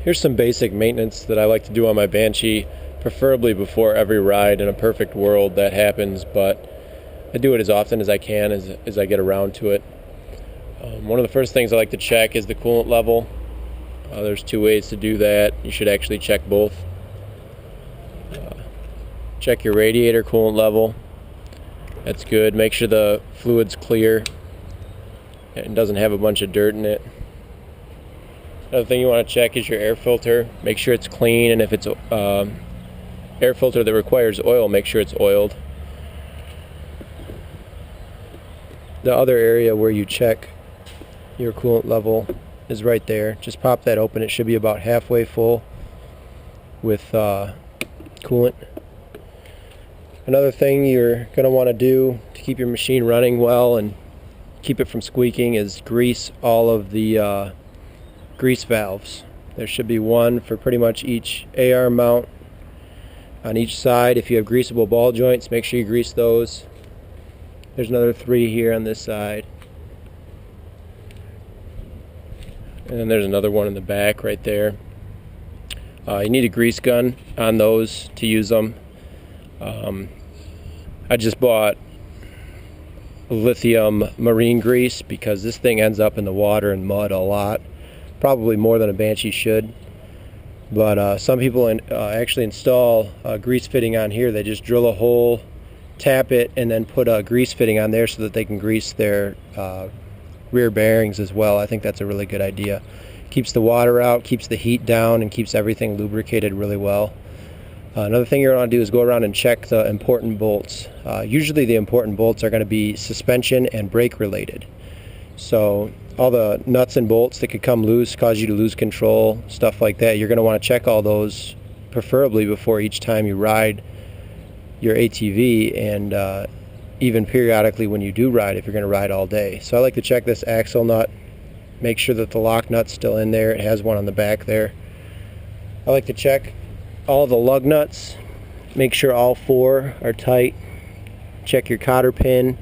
Here's some basic maintenance that I like to do on my Banshee, preferably before every ride. In a perfect world that happens, but I do it as often as I can as I get around to it. One of the first things I like to check is the coolant level. There's two ways to do that. You should actually check both. Check your radiator coolant level. That's good. Make sure the fluid's clear and doesn't have a bunch of dirt in it. Another thing you want to check is your air filter. Make sure it's clean, and if it's air filter that requires oil, make sure it's oiled. The other area where you check your coolant level is right there. Just pop that open. It should be about halfway full with coolant. Another thing you're going to want to do to keep your machine running well and keep it from squeaking is grease all of the grease valves. There should be one for pretty much each AR mount on each side. If you have greasable ball joints, make sure you grease those. There's another 3 here on this side. And then there's another one in the back right there. You need a grease gun on those to use them. I just bought lithium marine grease because this thing ends up in the water and mud a lot. Probably more than a Banshee should. But some people actually install a grease fitting on here. They just drill a hole, tap it, and then put a grease fitting on there so that they can grease their rear bearings as well. I think that's a really good idea. Keeps the water out, keeps the heat down, and keeps everything lubricated really well. Another thing you're going to do is go around and check the important bolts. Usually the important bolts are going to be suspension and brake related. So all the nuts and bolts that could come loose, cause you to lose control, stuff like that, you're going to want to check all those preferably before each time you ride your ATV, and even periodically when you do ride, if you're going to ride all day. So I like to check this axle nut, make sure that the lock nut's still in there. It has one on the back there. I like to check all the lug nuts, make sure all 4 are tight. Check your cotter pin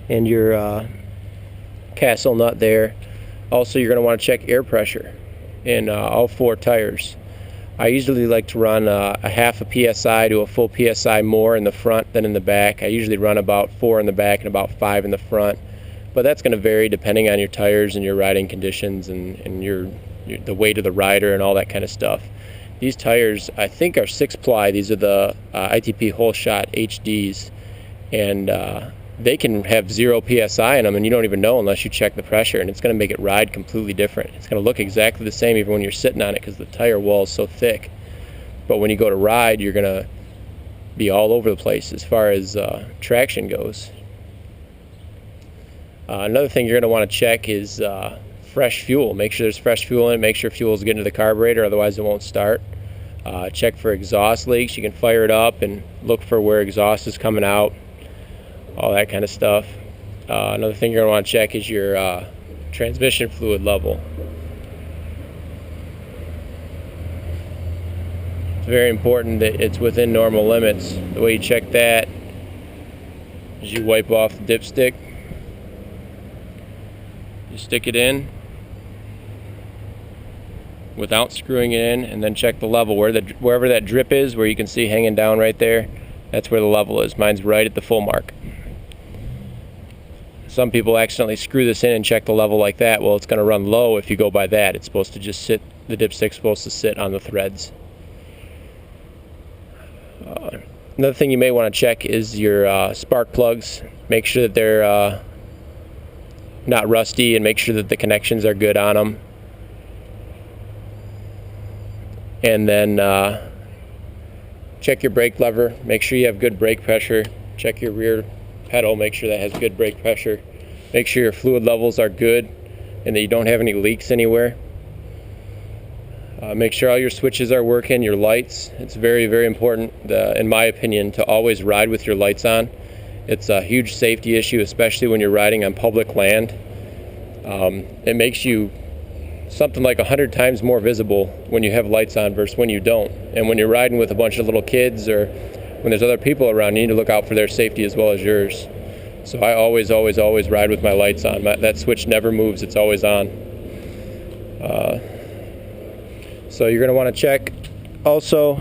and your castle nut there. Also, you're going to want to check air pressure in all 4 tires. I usually like to run a half a PSI to a full PSI more in the front than in the back. I usually run about 4 in the back and about 5 in the front, but that's going to vary depending on your tires and your riding conditions and the weight of the rider and all that kind of stuff. These tires, I think, are 6-ply. These are the ITP Whole Shot HDs, and they can have 0 PSI in them, and you don't even know unless you check the pressure, and it's going to make it ride completely different. It's going to look exactly the same even when you're sitting on it because the tire wall is so thick. But when you go to ride, you're going to be all over the place as far as traction goes. Another thing you're going to want to check is fresh fuel. Make sure there's fresh fuel in it. Make sure fuel is getting to the carburetor, otherwise it won't start. Check for exhaust leaks. You can fire it up and look for where exhaust is coming out, all that kind of stuff. Another thing you're going to want to check is your transmission fluid level. It's very important that it's within normal limits. The way you check that is you wipe off the dipstick. You stick it in without screwing it in, and then check the level. Wherever that drip is, where you can see hanging down right there, that's where the level is. Mine's right at the full mark. Some people accidentally screw this in and check the level like that. Well, it's going to run low if you go by that. It's supposed to just sit, the dipstick's supposed to sit on the threads. Another thing you may want to check is your spark plugs. Make sure that they're not rusty, and make sure that the connections are good on them. And then check your brake lever. Make sure you have good brake pressure. Check your rear pedal. Make sure that has good brake pressure. Make sure your fluid levels are good and that you don't have any leaks anywhere. Make sure all your switches are working, your lights. It's very, very important, in my opinion, to always ride with your lights on. It's a huge safety issue, especially when you're riding on public land. It makes you something like 100 times more visible when you have lights on versus when you don't. And when you're riding with a bunch of little kids or when there's other people around, you need to look out for their safety as well as yours. So I always ride with my lights on. That switch never moves, it's always on. So you're going to want to check also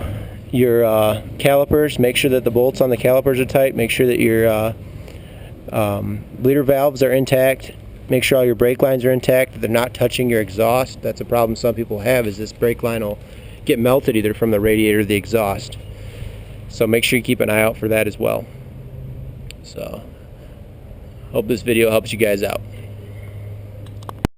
your calipers. Make sure that the bolts on the calipers are tight. Make sure that your bleeder valves are intact. Make sure all your brake lines are intact, that they're not touching your exhaust. That's a problem some people have, is this brake line will get melted either from the radiator or the exhaust. So make sure you keep an eye out for that as well. So hope this video helps you guys out.